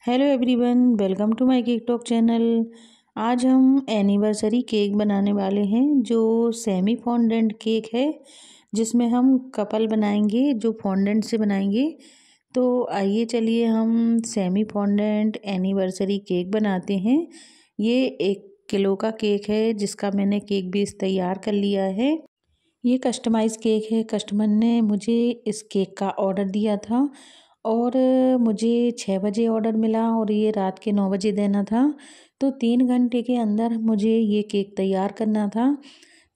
Hello everyone, welcome to my cake talk channel. आज हम anniversary cake बनाने वाले हैं जो सेमी फॉन्डेंट केक है, जिसमें हम कपल बनाएंगे जो फॉन्डेंट से बनाएंगे। तो आइए चलिए हम सेमी फॉन्डेंट एनिवर्सरी केक बनाते हैं। ये 1 किलो का केक है जिसका मैंने केक बेस तैयार कर लिया है। ये कस्टमाइज़ केक है। कस्टमर ने मुझे इस केक का ऑर्डर दिया था और मुझे 6 बजे ऑर्डर मिला और ये रात के 9 बजे देना था। तो 3 घंटे के अंदर मुझे ये केक तैयार करना था।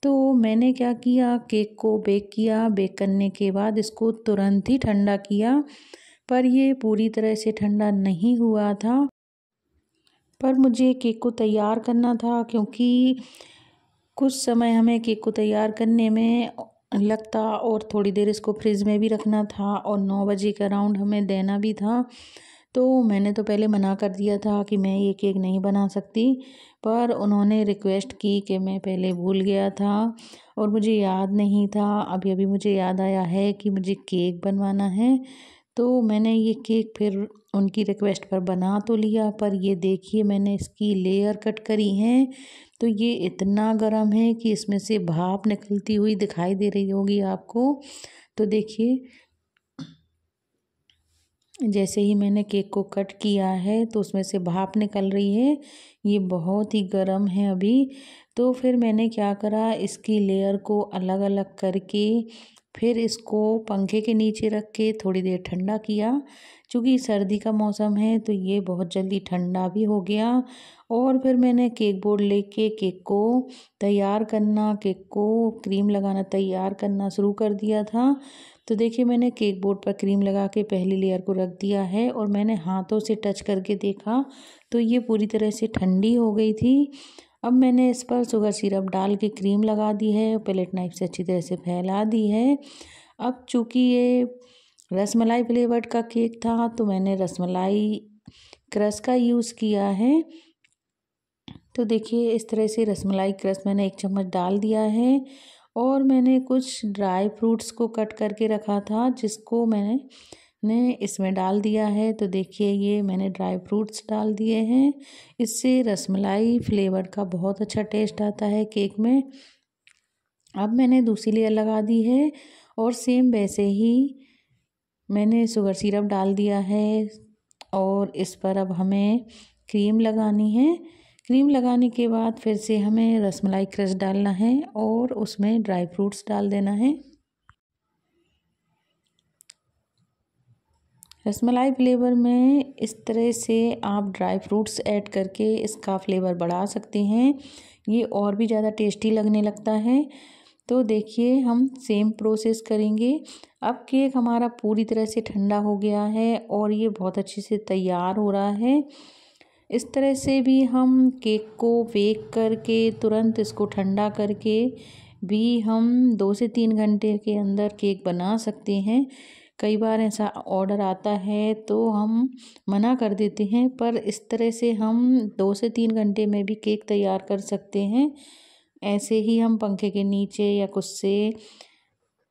तो मैंने क्या किया, केक को बेक किया। बेक करने के बाद इसको तुरंत ही ठंडा किया, पर ये पूरी तरह से ठंडा नहीं हुआ था। पर मुझे केक को तैयार करना था क्योंकि कुछ समय हमें केक को तैयार करने में लगता और थोड़ी देर इसको फ्रिज में भी रखना था और 9 बजे के अराउंड हमें देना भी था। तो मैंने तो पहले मना कर दिया था कि मैं ये केक नहीं बना सकती, पर उन्होंने रिक्वेस्ट की कि मैं पहले भूल गया था और मुझे याद नहीं था। अभी अभी मुझे याद आया है कि मुझे केक बनवाना है। तो मैंने ये केक फिर उनकी रिक्वेस्ट पर बना तो लिया, पर ये देखिए मैंने इसकी लेयर कट करी है तो ये इतना गर्म है कि इसमें से भाप निकलती हुई दिखाई दे रही होगी आपको। तो देखिए, जैसे ही मैंने केक को कट किया है तो उसमें से भाप निकल रही है। ये बहुत ही गर्म है अभी। तो फिर मैंने क्या करा, इसकी लेयर को अलग अलग करके फिर इसको पंखे के नीचे रख के थोड़ी देर ठंडा किया। चूँकि सर्दी का मौसम है तो ये बहुत जल्दी ठंडा भी हो गया। और फिर मैंने केक बोर्ड लेके केक को तैयार करना, केक को क्रीम लगाना तैयार करना शुरू कर दिया था। तो देखिए मैंने केक बोर्ड पर क्रीम लगा के पहली लेयर को रख दिया है और मैंने हाथों से टच करके देखा तो ये पूरी तरह से ठंडी हो गई थी। अब मैंने इस पर शुगर सिरप डाल के क्रीम लगा दी है, पैलेट नाइफ से अच्छी तरह से फैला दी है। अब चूँकि ये रसमलाई फ्लेवर्ड का केक था तो मैंने रसमलाई क्रश का यूज़ किया है। तो देखिए इस तरह से रसमलाई क्रश मैंने 1 चम्मच डाल दिया है और मैंने कुछ ड्राई फ्रूट्स को कट करके रखा था जिसको मैंने इसमें डाल दिया है। तो देखिए ये मैंने ड्राई फ्रूट्स डाल दिए हैं। इससे रसमलाई फ्लेवर का बहुत अच्छा टेस्ट आता है केक में। अब मैंने दूसरी लेयर लगा दी है और सेम वैसे ही मैंने शुगर सिरप डाल दिया है और इस पर अब हमें क्रीम लगानी है। क्रीम लगाने के बाद फिर से हमें रसमलाई क्रश डालना है और उसमें ड्राई फ्रूट्स डाल देना है। रसमलाई फ्लेवर में इस तरह से आप ड्राई फ्रूट्स ऐड करके इसका फ्लेवर बढ़ा सकते हैं, ये और भी ज़्यादा टेस्टी लगने लगता है। तो देखिए हम सेम प्रोसेस करेंगे। अब केक हमारा पूरी तरह से ठंडा हो गया है और ये बहुत अच्छे से तैयार हो रहा है। इस तरह से भी हम केक को बेक करके तुरंत इसको ठंडा करके भी हम 2 से 3 घंटे के अंदर केक बना सकते हैं। कई बार ऐसा ऑर्डर आता है तो हम मना कर देते हैं, पर इस तरह से हम 2 से 3 घंटे में भी केक तैयार कर सकते हैं। ऐसे ही हम पंखे के नीचे या कुछ से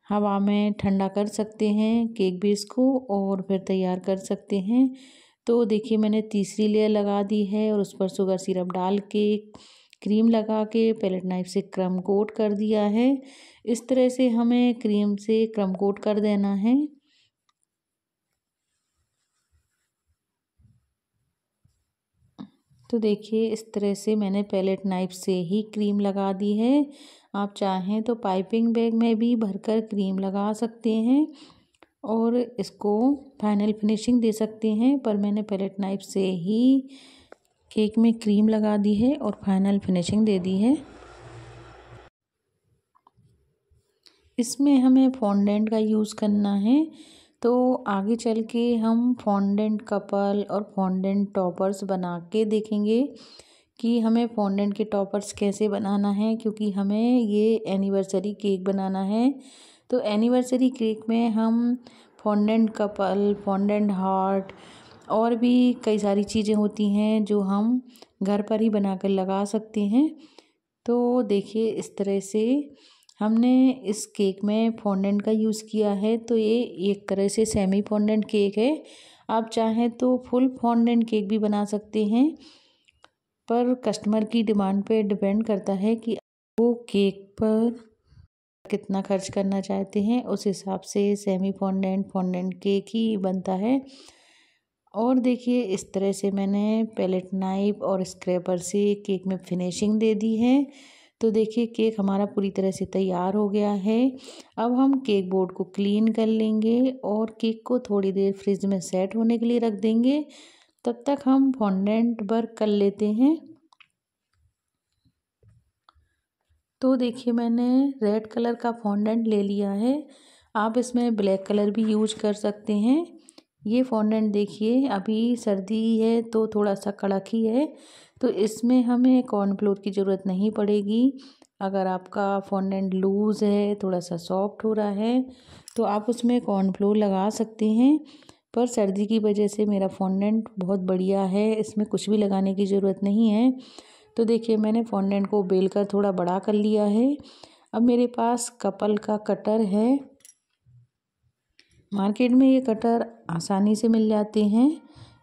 हवा में ठंडा कर सकते हैं केक बेस को और फिर तैयार कर सकते हैं। तो देखिए मैंने तीसरी लेयर लगा दी है और उस पर शुगर सिरप डाल के क्रीम लगा के पैलेट नाइफ से क्रम कोट कर दिया है। इस तरह से हमें क्रीम से क्रम कोट कर देना है। तो देखिए इस तरह से मैंने पैलेट नाइफ से ही क्रीम लगा दी है। आप चाहें तो पाइपिंग बैग में भी भरकर क्रीम लगा सकते हैं और इसको फाइनल फिनिशिंग दे सकते हैं, पर मैंने पैलेट नाइफ से ही केक में क्रीम लगा दी है और फाइनल फिनिशिंग दे दी है। इसमें हमें फॉन्डेंट का यूज़ करना है। तो आगे चल के हम फॉन्डेंट कपल और फॉन्डेंट टॉपर्स बना के देखेंगे कि हमें फॉन्डेंट के टॉपर्स कैसे बनाना है, क्योंकि हमें ये एनिवर्सरी केक बनाना है। तो एनिवर्सरी केक में हम फॉन्डेंट कपल, फॉन्डेंट हार्ट और भी कई सारी चीज़ें होती हैं जो हम घर पर ही बनाकर लगा सकते हैं। तो देखिए इस तरह से हमने इस केक में फॉन्डेंट का यूज़ किया है। तो ये एक तरह से सेमी फॉन्डेंट केक है। आप चाहें तो फुल फॉन्डेंट केक भी बना सकते हैं, पर कस्टमर की डिमांड पे डिपेंड करता है कि वो केक पर कितना खर्च करना चाहते हैं। उस हिसाब से सेमी फॉन्डेंट, फॉन्डेंट केक ही बनता है। और देखिए इस तरह से मैंने पैलेट नाइफ और स्क्रैपर से केक में फिनिशिंग दे दी है। तो देखिए केक हमारा पूरी तरह से तैयार हो गया है। अब हम केक बोर्ड को क्लीन कर लेंगे और केक को थोड़ी देर फ्रिज में सेट होने के लिए रख देंगे। तब तक हम फॉन्डेंट वर्क कर लेते हैं। तो देखिए मैंने रेड कलर का फॉन्डेंट ले लिया है। आप इसमें ब्लैक कलर भी यूज कर सकते हैं। ये फॉन्डेंट देखिए अभी सर्दी है तो थोड़ा सा कड़क ही है, तो इसमें हमें कॉर्नफ्लोर की ज़रूरत नहीं पड़ेगी। अगर आपका फॉन्डेंट लूज़ है, थोड़ा सा सॉफ्ट हो रहा है, तो आप उसमें कॉर्नफ्लोर लगा सकते हैं। पर सर्दी की वजह से मेरा फॉन्डेंट बहुत बढ़िया है, इसमें कुछ भी लगाने की ज़रूरत नहीं है। तो देखिए मैंने फॉन्डेंट को बेल कर थोड़ा बड़ा कर लिया है। अब मेरे पास कपल का कटर है। मार्केट में ये कटर आसानी से मिल जाते हैं,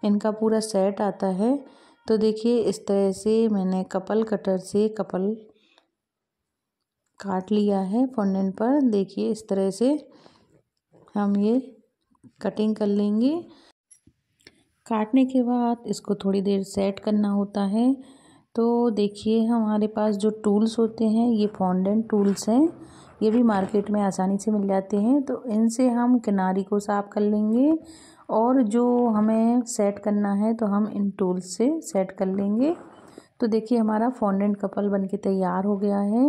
इनका पूरा सेट आता है। तो देखिए इस तरह से मैंने कपल कटर से कपल काट लिया है फॉन्डेंट पर। देखिए इस तरह से हम ये कटिंग कर लेंगे। काटने के बाद इसको थोड़ी देर सेट करना होता है। तो देखिए हमारे पास जो टूल्स होते हैं ये फॉन्डेंट टूल्स हैं, ये भी मार्केट में आसानी से मिल जाते हैं। तो इनसे हम किनारी को साफ कर लेंगे और जो हमें सेट करना है तो हम इन टूल्स से सेट कर लेंगे। तो देखिए हमारा फॉन्डेंट कपल बनके तैयार हो गया है।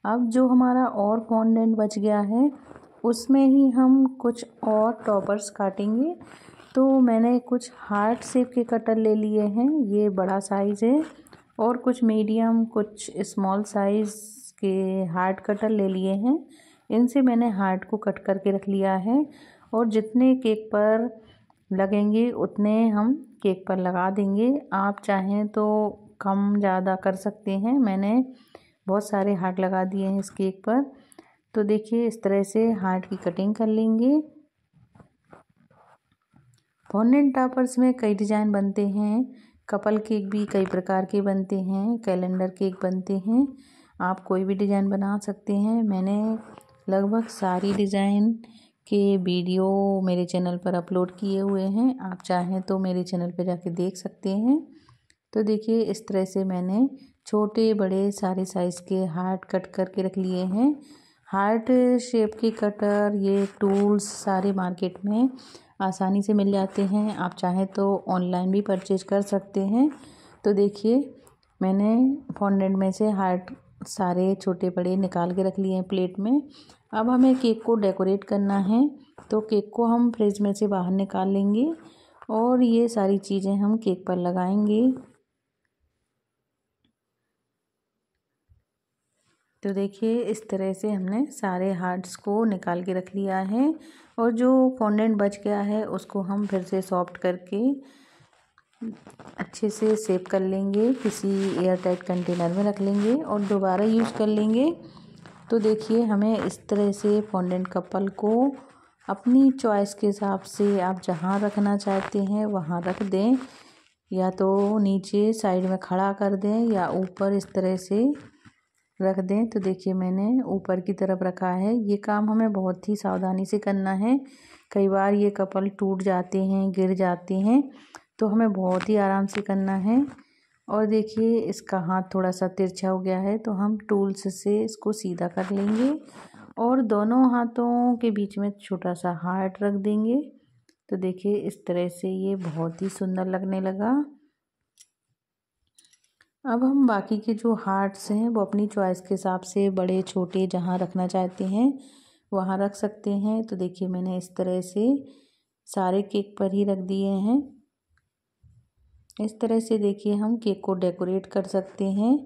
अब जो हमारा और फॉन्डेंट बच गया है उसमें ही हम कुछ और टॉपर्स काटेंगे। तो मैंने कुछ हार्ट शेप के कटर ले लिए हैं, ये बड़ा साइज़ है, और कुछ मीडियम कुछ स्मॉल साइज़ के हार्ट कटर ले लिए हैं। इनसे मैंने हार्ट को कट करके रख लिया है और जितने केक पर लगेंगे उतने हम केक पर लगा देंगे। आप चाहें तो कम ज़्यादा कर सकते हैं। मैंने बहुत सारे हार्ट लगा दिए हैं इस केक पर। तो देखिए इस तरह से हार्ट की कटिंग कर लेंगे। फॉन्डेंट टॉपर्स में कई डिज़ाइन बनते हैं, कपल केक भी कई प्रकार के बनते हैं, कैलेंडर केक बनते हैं। आप कोई भी डिज़ाइन बना सकते हैं। मैंने लगभग सारी डिज़ाइन के वीडियो मेरे चैनल पर अपलोड किए हुए हैं, आप चाहें तो मेरे चैनल पर जाके देख सकते हैं। तो देखिए इस तरह से मैंने छोटे बड़े सारे साइज़ के हार्ट कट करके रख लिए हैं। हार्ट शेप के कटर, ये टूल्स सारे मार्केट में आसानी से मिल जाते हैं, आप चाहें तो ऑनलाइन भी परचेज कर सकते हैं। तो देखिए मैंने फॉन्डेंट में से हार्ट सारे छोटे बड़े निकाल के रख लिए हैं प्लेट में। अब हमें केक को डेकोरेट करना है, तो केक को हम फ्रिज में से बाहर निकाल लेंगे और ये सारी चीज़ें हम केक पर लगाएंगे। तो देखिए इस तरह से हमने सारे हार्ट्स को निकाल के रख लिया है और जो फॉन्डेंट बच गया है उसको हम फिर से सॉफ्ट करके अच्छे से सेव कर लेंगे, किसी एयर टाइट कंटेनर में रख लेंगे और दोबारा यूज़ कर लेंगे। तो देखिए हमें इस तरह से फॉन्डेंट कपल को अपनी चॉइस के हिसाब से आप जहाँ रखना चाहते हैं वहाँ रख दें, या तो नीचे साइड में खड़ा कर दें या ऊपर इस तरह से रख दें। तो देखिए मैंने ऊपर की तरफ रखा है। ये काम हमें बहुत ही सावधानी से करना है, कई बार ये कपल टूट जाते हैं, गिर जाते हैं, तो हमें बहुत ही आराम से करना है। और देखिए इसका हाथ थोड़ा सा तिरछा हो गया है, तो हम टूल्स से इसको सीधा कर लेंगे और दोनों हाथों के बीच में छोटा सा हार्ट रख देंगे। तो देखिए इस तरह से ये बहुत ही सुंदर लगने लगा। अब हम बाकी के जो हार्ट्स हैं वो अपनी चॉइस के हिसाब से बड़े छोटे जहाँ रखना चाहते हैं वहाँ रख सकते हैं। तो देखिए मैंने इस तरह से सारे केक पर ही रख दिए हैं। इस तरह से देखिए हम केक को डेकोरेट कर सकते हैं।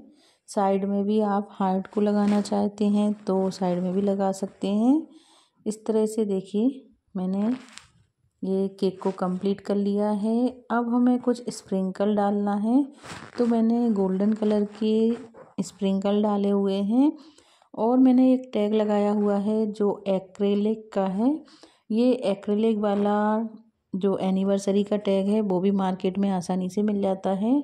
साइड में भी आप हार्ट को लगाना चाहते हैं तो साइड में भी लगा सकते हैं। इस तरह से देखिए मैंने ये केक को कंप्लीट कर लिया है। अब हमें कुछ स्प्रिंकल डालना है, तो मैंने गोल्डन कलर के स्प्रिंकल डाले हुए हैं और मैंने एक टैग लगाया हुआ है जो एक्रेलिक का है। ये एक्रेलिक वाला जो एनिवर्सरी का टैग है वो भी मार्केट में आसानी से मिल जाता है।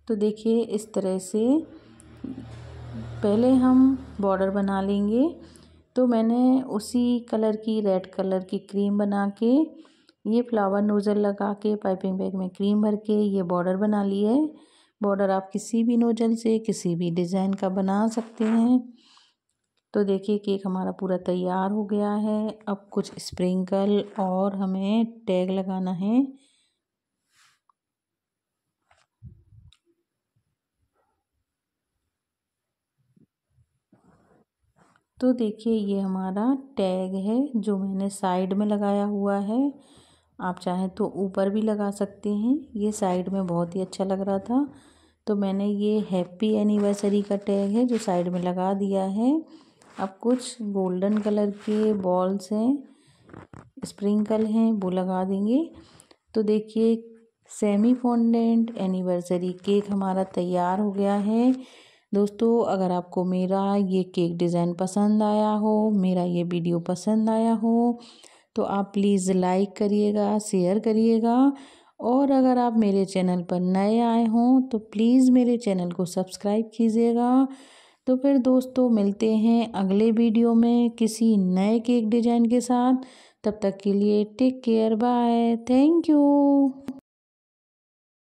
तो देखिए इस तरह से पहले हम बॉर्डर बना लेंगे। तो मैंने उसी कलर की रेड कलर की क्रीम बना के ये फ्लावर नोज़ल लगा के पाइपिंग बैग में क्रीम भर के ये बॉर्डर बना ली है। बॉर्डर आप किसी भी नोजल से किसी भी डिज़ाइन का बना सकते हैं। तो देखिए केक हमारा पूरा तैयार हो गया है। अब कुछ स्प्रिंकल और हमें टैग लगाना है। तो देखिए ये हमारा टैग है जो मैंने साइड में लगाया हुआ है। आप चाहें तो ऊपर भी लगा सकते हैं। ये साइड में बहुत ही अच्छा लग रहा था तो मैंने ये हैप्पी एनिवर्सरी का टैग है जो साइड में लगा दिया है। अब कुछ गोल्डन कलर के बॉल्स हैं, स्प्रिंकल हैं, वो लगा देंगे। तो देखिए सेमी फॉन्डेंट एनिवर्सरी केक हमारा तैयार हो गया है। दोस्तों अगर आपको मेरा ये केक डिज़ाइन पसंद आया हो, मेरा ये वीडियो पसंद आया हो तो आप प्लीज़ लाइक करिएगा, शेयर करिएगा और अगर आप मेरे चैनल पर नए आए हों तो प्लीज़ मेरे चैनल को सब्सक्राइब कीजिएगा। तो फिर दोस्तों मिलते हैं अगले वीडियो में किसी नए केक डिज़ाइन के साथ। तब तक के लिए take care, bye, thank you.